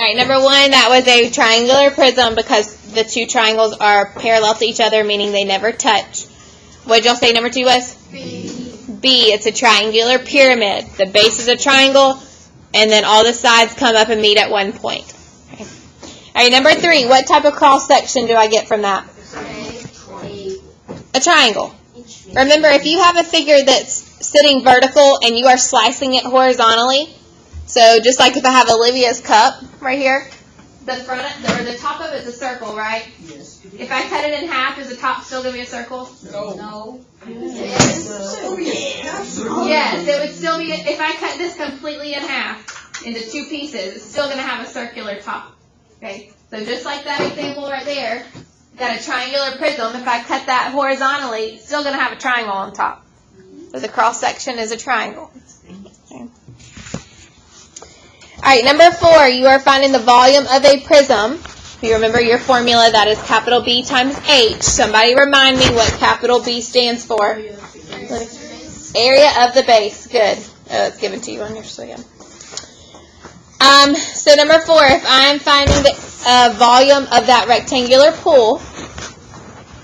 right, number 1, that was a triangular prism because the two triangles are parallel to each other, meaning they never touch. What did y'all say number 2 was? B, it's a triangular pyramid. The base is a triangle, and then all the sides come up and meet at one point. Okay. All right, number 3, what type of cross section do I get from that? A triangle. Remember, if you have a figure that's sitting vertical and you are slicing it horizontally, so just like if I have Olivia's cup right here, the front or the top of it is a circle, right? Yes. If I cut it in half, is the top still going to be a circle? No. Yes, it would still be, if I cut this completely in half into 2 pieces, it's still going to have a circular top. Okay, so just like that example right there, got a triangular prism. If I cut that horizontally, it's still going to have a triangle on top. So the cross section is a triangle. Okay. All right, number 4, you are finding the volume of a prism. If you remember your formula, that is capital B times H. Somebody remind me what capital B stands for. Area of the base. Good. It's given to you on your again. So number 4, if I'm finding the volume of that rectangular pool,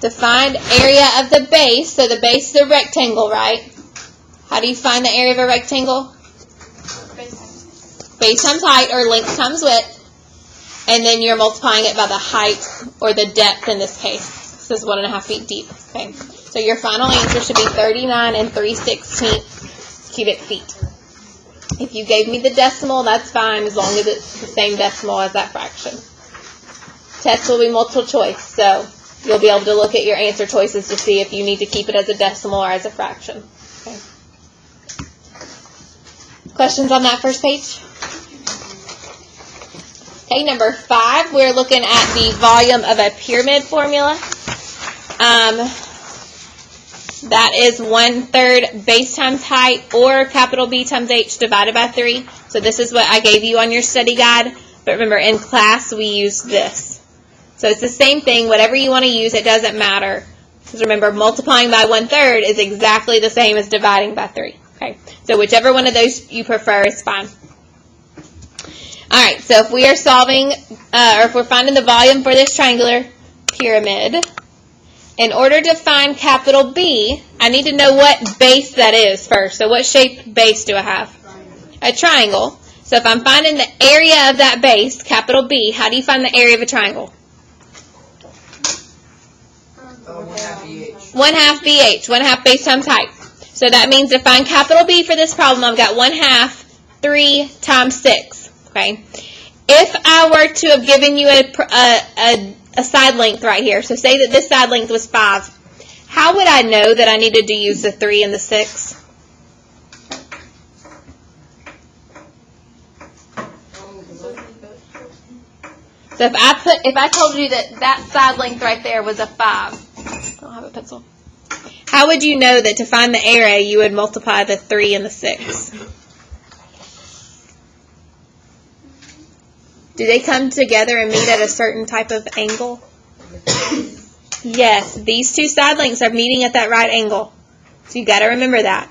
to find area of the base, so the base is a rectangle, right? How do you find the area of a rectangle? Base times height, or length times width. And then you're multiplying it by the height, or the depth in this case. This is 1.5 feet deep. Okay. So your final answer should be 39 3/16 cubic feet. If you gave me the decimal, that's fine, as long as it's the same decimal as that fraction. Test will be multiple choice, so you'll be able to look at your answer choices to see if you need to keep it as a decimal or as a fraction. Okay. Questions on that first page? Okay, number 5, we're looking at the volume of a pyramid formula. That is 1/3 base times height, or capital B times H divided by 3. So this is what I gave you on your study guide. But remember, in class, we use this. So it's the same thing. Whatever you want to use, it doesn't matter. Because remember, multiplying by 1/3 is exactly the same as dividing by 3. Okay, so whichever one of those you prefer is fine. All right, so if we are solving, or if we're finding the volume for this triangular pyramid, in order to find capital B, I need to know what base that is first. So what shaped base do I have? A triangle. So if I'm finding the area of that base, capital B, how do you find the area of a triangle? 1/2 BH. 1/2 BH, 1/2 base times height. So that means to find capital B for this problem, I've got 1/2, 3 times 6. Okay. If I were to have given you a side length right here, so say that this side length was 5, how would I know that I needed to use the 3 and the 6? So if I told you that side length right there was a 5, I don't have a pencil. How would you know that to find the area you would multiply the 3 and the 6? Do they come together and meet at a certain type of angle? Yes, these two side lengths are meeting at that right angle. So you've got to remember that.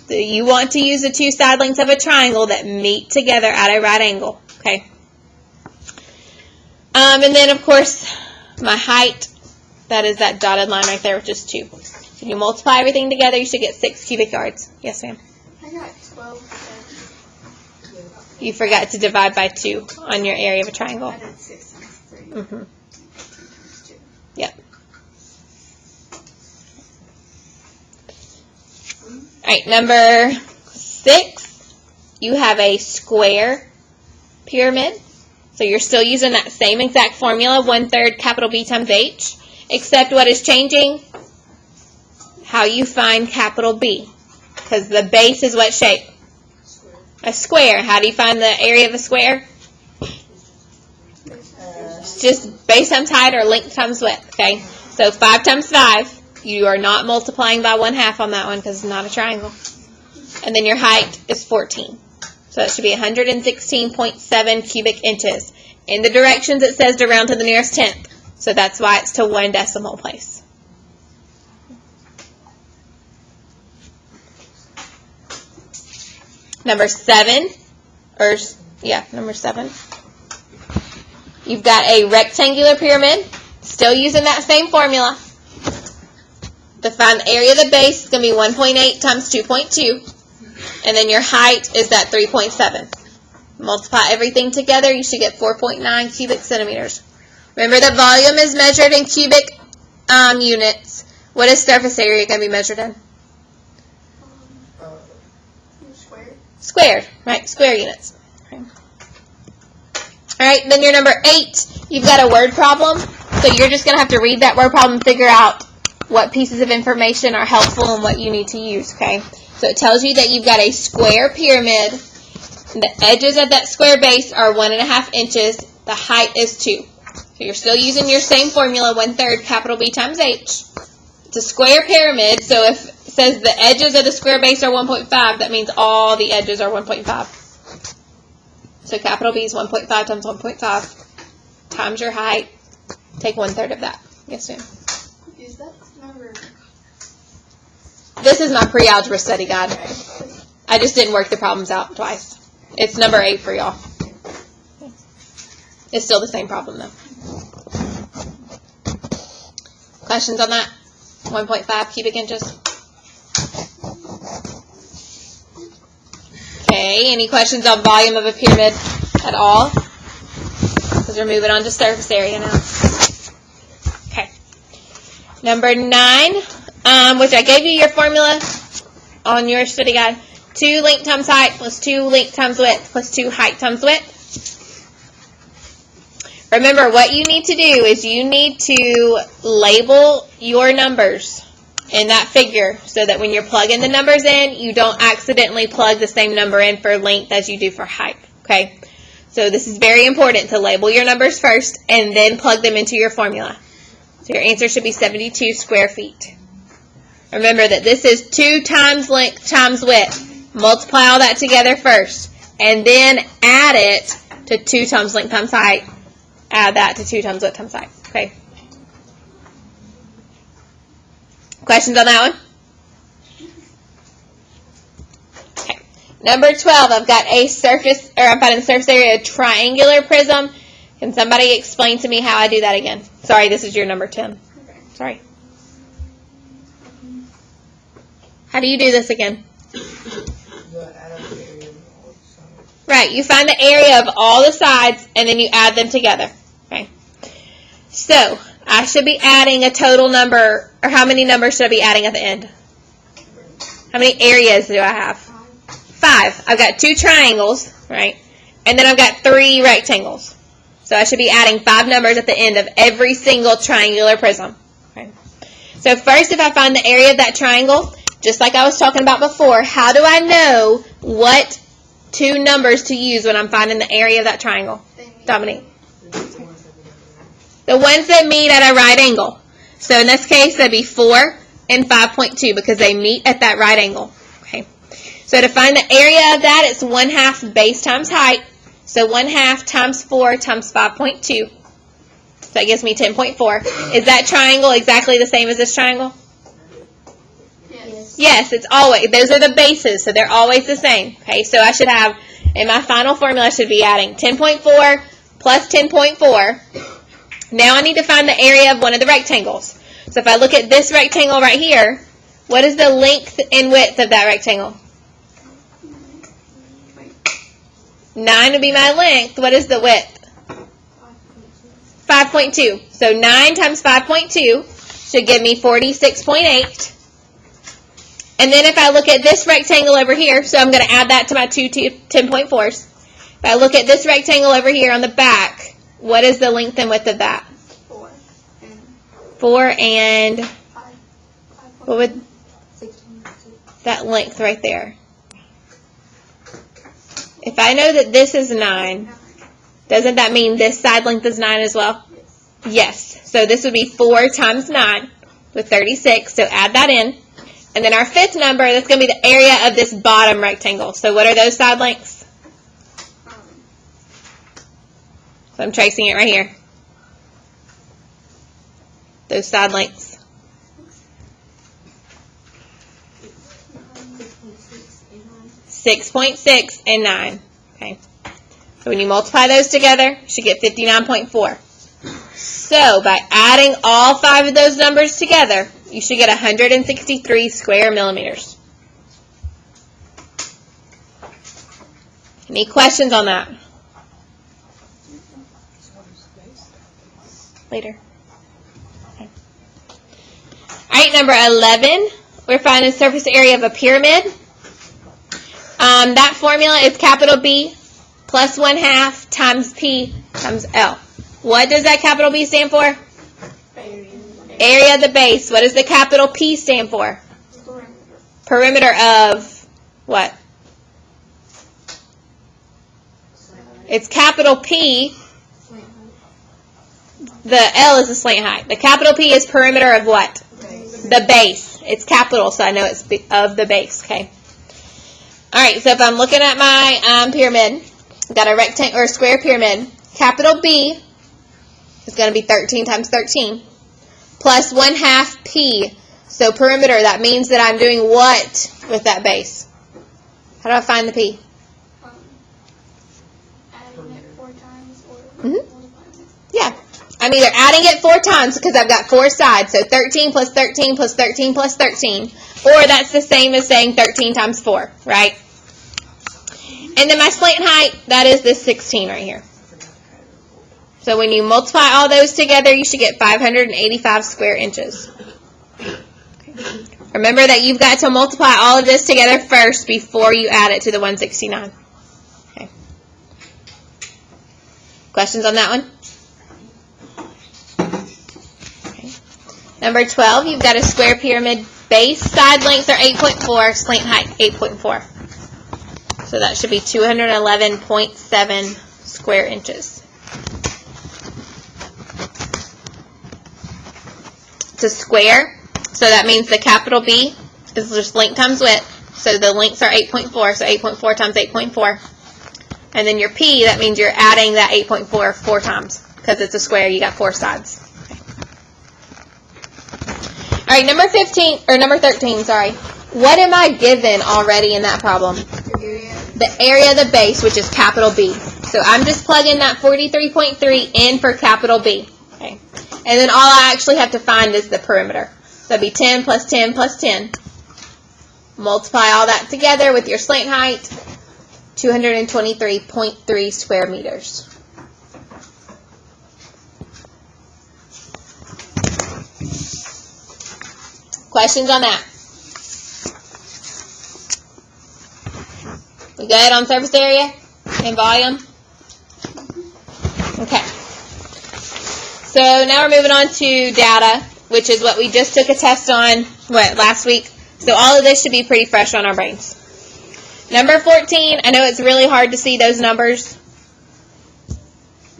So you want to use the two side lengths of a triangle that meet together at a right angle. Okay. And then, of course, my height, that is that dotted line right there, which is 2. So you multiply everything together, you should get 6 cubic yards. Yes, ma'am? I got 12. You forgot to divide by 2 on your area of a triangle. I did 6 times 3. Mm-hmm. Yep. All right, number 6, you have a square pyramid. So you're still using that same exact formula, 1/3 capital B times H, except what is changing? How you find capital B. Because the base is what shape? A square. How do you find the area of a square? It's just base times height or length times width. Okay. So 5 times 5. You are not multiplying by 1/2 on that one because it's not a triangle. And then your height is 14. So it should be 116.7 cubic inches. In the directions it says to round to the nearest tenth. So that's why it's to 1 decimal place. Number 7, number 7. You've got a rectangular pyramid, still using that same formula. To find the area of the base, it's going to be 1.8 times 2.2. And then your height is that 3.7. Multiply everything together, you should get 4.9 cubic centimeters. Remember that volume is measured in cubic units. What is surface area going to be measured in? Square. Squared, right? Square units. Okay. All right, then your number 8, you've got a word problem. So you're just going to have to read that word problem and figure out what pieces of information are helpful and what you need to use, okay? So it tells you that you've got a square pyramid. The edges of that square base are 1.5 inches. The height is 2. So you're still using your same formula, 1/3 capital B times H. It's a square pyramid, so if it says the edges of the square base are 1.5, that means all the edges are 1.5. So capital B is 1.5 times 1.5 times your height. Take 1/3 of that. Yes, ma'am. Is that number? This is my pre-algebra study guide. I just didn't work the problems out twice. It's number 8 for y'all. It's still the same problem though. Questions on that? 1.5 cubic inches. Okay, any questions on volume of a pyramid at all? Because we're moving on to surface area now. Okay. Number 9, which I gave you your formula on your study guide. 2 length times height plus 2 length times width plus 2 height times width. Remember, what you need to do is you need to label your numbers in that figure so that when you're plugging the numbers in, you don't accidentally plug the same number in for length as you do for height. Okay? So this is very important to label your numbers first and then plug them into your formula. So your answer should be 72 square feet. Remember that this is 2 times length times width. Multiply all that together first and then add it to 2 times length times height. Add that to 2 times width times height. Okay. Questions on that one? Okay. Number 12, I've got a surface, or I'm finding the surface area of a triangular prism. Can somebody explain to me how I do that again? Sorry, this is your number 10. Sorry. How do you do this again? Right, you find the area of all the sides and then you add them together. Okay. So, I should be adding a total number, or how many numbers should I be adding at the end? How many areas do I have? 5. I've got 2 triangles, right? And then I've got 3 rectangles. So I should be adding 5 numbers at the end of every single triangular prism. Okay. So first, if I find the area of that triangle, just like I was talking about before, how do I know what 2 numbers to use when I'm finding the area of that triangle? Dominique. The ones that meet at a right angle. So in this case, that'd be 4 and 5.2 because they meet at that right angle. Okay. So to find the area of that, it's 1/2 base times height. So 1/2 times 4 times 5.2. So that gives me 10.4. Is that triangle exactly the same as this triangle? Yes, it's always, those are the bases, so they're always the same. Okay, so I should have, in my final formula, I should be adding 10.4 plus 10.4. Now I need to find the area of one of the rectangles. So if I look at this rectangle right here, what is the length and width of that rectangle? 9 would be my length. What is the width? 5.2. So 9 times 5.2 should give me 46.8. And then if I look at this rectangle over here, so I'm going to add that to my 2 10.4s. If I look at this rectangle over here on the back, what is the length and width of that? 4 and 5. what would that length right there? If I know that this is 9, doesn't that mean this side length is 9 as well? Yes. So this would be 4 times 9 with 36. So add that in. And then our 5th number, that's going to be the area of this bottom rectangle. So what are those side lengths? So I'm tracing it right here. Those side lengths. 6.6 and 9. Okay. So when you multiply those together, you should get 59.4. So by adding all 5 of those numbers together, you should get 163 square millimeters. Any questions on that? Later. Okay. All right, number 11, we're finding the surface area of a pyramid. That formula is capital B plus 1/2 times P times L. What does that capital B stand for? Area of the base. What does the capital P stand for? Perimeter of what? It's capital P. The L is the slant height. The capital P is perimeter of what? The base. It's capital, so I know it's of the base. Okay. All right. So if I'm looking at my pyramid, I've got a rectangle or a square pyramid. Capital B is going to be 13 times 13 plus 1/2 P. So perimeter. That means that I'm doing what with that base? How do I find the P? Adding it 4 times or Mhm. multiplying it. Yeah. I'm either adding it 4 times because I've got 4 sides, so 13 plus 13 plus 13 plus 13, or that's the same as saying 13 times 4, right? And then my slant height, that is this 16 right here. So when you multiply all those together, you should get 585 square inches. Remember that you've got to multiply all of this together first before you add it to the 169. Okay. Questions on that one? Number 12, you've got a square pyramid. Base side lengths are 8.4, slant height 8.4. So that should be 211.7 square inches. It's a square, so that means the capital B is just length times width. So the lengths are 8.4, so 8.4 times 8.4. And then your P, that means you're adding that 8.4 4 times. Because it's a square, you got 4 sides. All right, number 13, sorry. What am I given already in that problem? The area of the base, which is capital B. So I'm just plugging that 43.3 in for capital B. Okay. And then all I actually have to find is the perimeter. So that'd be 10 plus 10 plus 10. Multiply all that together with your slant height, 223.3 square meters. Questions on that? We good on surface area and volume? Okay. So now we're moving on to data, which is what we just took a test on, last week. So all of this should be pretty fresh on our brains. Number 14, I know it's really hard to see those numbers,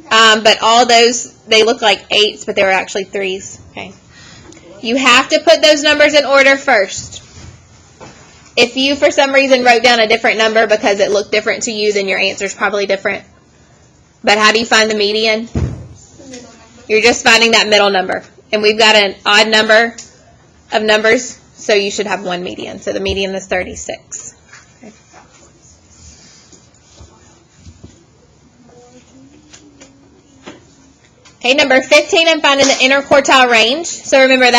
but all those, they look like 8s, but they were actually 3s. Okay. You have to put those numbers in order first. If you, for some reason, wrote down a different number because it looked different to you, then your answer is probably different. But how do you find the median? You're just finding that middle number. And we've got an odd number of numbers, so you should have one median. So the median is 36. Okay. Okay, number 15, I'm finding the interquartile range. So remember,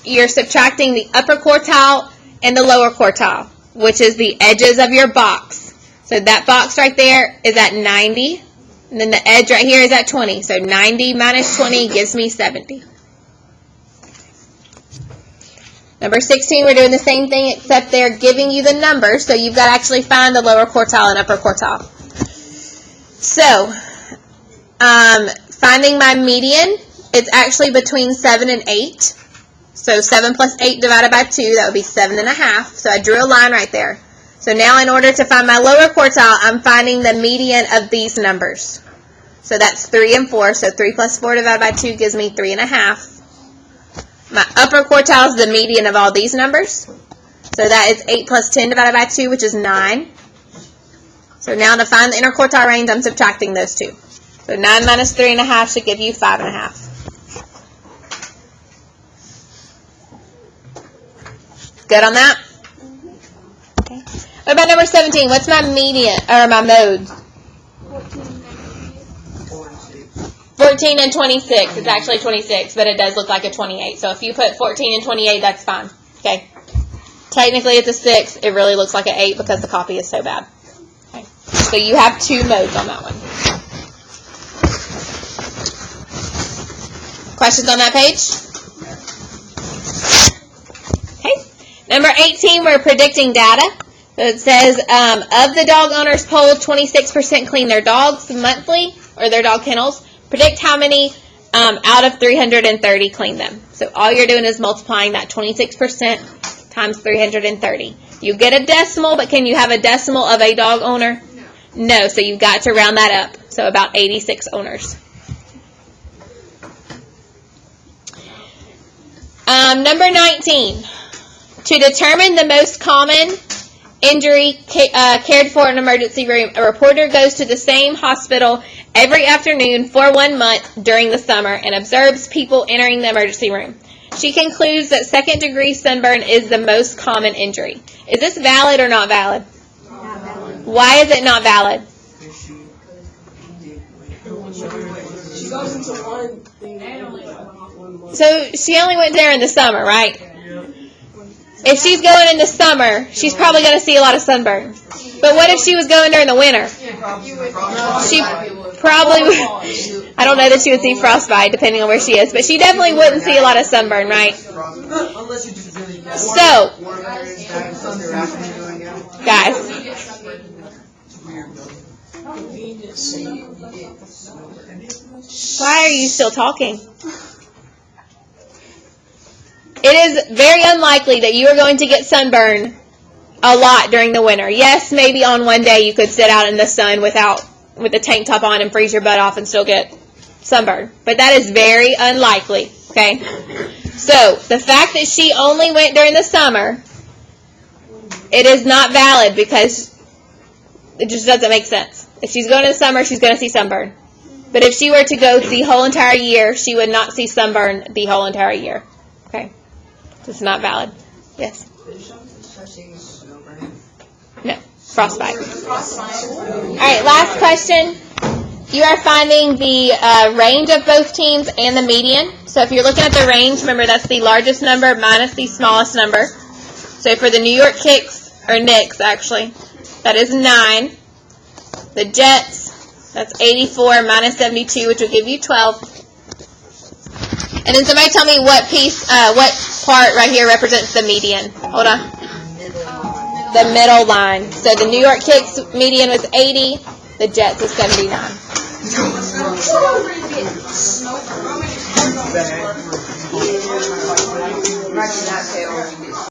you're subtracting the upper quartile and the lower quartile, which is the edges of your box. So that box right there is at 90, and then the edge right here is at 20. So 90 minus 20 gives me 70. Number 16, we're doing the same thing, except they're giving you the numbers, so you've got to actually find the lower quartile and upper quartile. So, finding my median, it's actually between 7 and 8. So 7 plus 8 divided by 2, that would be 7.5. So I drew a line right there. So now in order to find my lower quartile, I'm finding the median of these numbers. So that's 3 and 4. So 3 plus 4 divided by 2 gives me 3.5. My upper quartile is the median of all these numbers. So that is 8 plus 10 divided by 2, which is 9. So now to find the interquartile range, I'm subtracting those two. So 9 minus 3.5 should give you 5.5. Good on that? Okay. What about number 17? What's my median, or my mode? What 14 and 26. It's actually 26, but it does look like a 28. So if you put 14 and 28, that's fine. Okay. Technically, it's a 6. It really looks like an 8 because the copy is so bad. Okay. So you have 2 modes on that one. Questions on that page? Okay. Number 18, we're predicting data. So it says, of the dog owners polled, 26% clean their dogs monthly, or their dog kennels. Predict how many out of 330 clean them. So all you're doing is multiplying that 26% times 330. You get a decimal, but can you have a decimal of a dog owner? No, so you've got to round that up. So about 86 owners. Number 19. To determine the most common injury cared for in an emergency room, a reporter goes to the same hospital every afternoon for 1 month during the summer and observes people entering the emergency room. She concludes that second-degree sunburn is the most common injury. Is this valid or not valid? Not valid. Why is it not valid? She goes into one thing. So she only went there in the summer, right? If she's going in the summer, she's probably going to see a lot of sunburn. But what if she was going during the winter? She probably would. I don't know that she would see frostbite, depending on where she is, but she definitely wouldn't see a lot of sunburn, right? So, guys, why are you still talking? It is very unlikely that you are going to get sunburn a lot during the winter. Yes, maybe on one day you could sit out in the sun with the tank top on and freeze your butt off and still get sunburn. But that is very unlikely, okay? So, the fact that she only went during the summer, it is not valid because it just doesn't make sense. If she's going in the summer, she's going to see sunburn. But if she were to go the whole entire year, she would not see sunburn the whole entire year. Okay? It's not valid. Yes? No. Frostbite. All right, last question. You are finding the range of both teams and the median. So if you're looking at the range, remember that's the largest number minus the smallest number. So for the New York Knicks, actually, that is 9. The Jets, that's 84 minus 72, which will give you 12. And then somebody tell me what part right here represents the median. Hold on. The middle line. So the New York Knicks median was 80. The Jets is 79.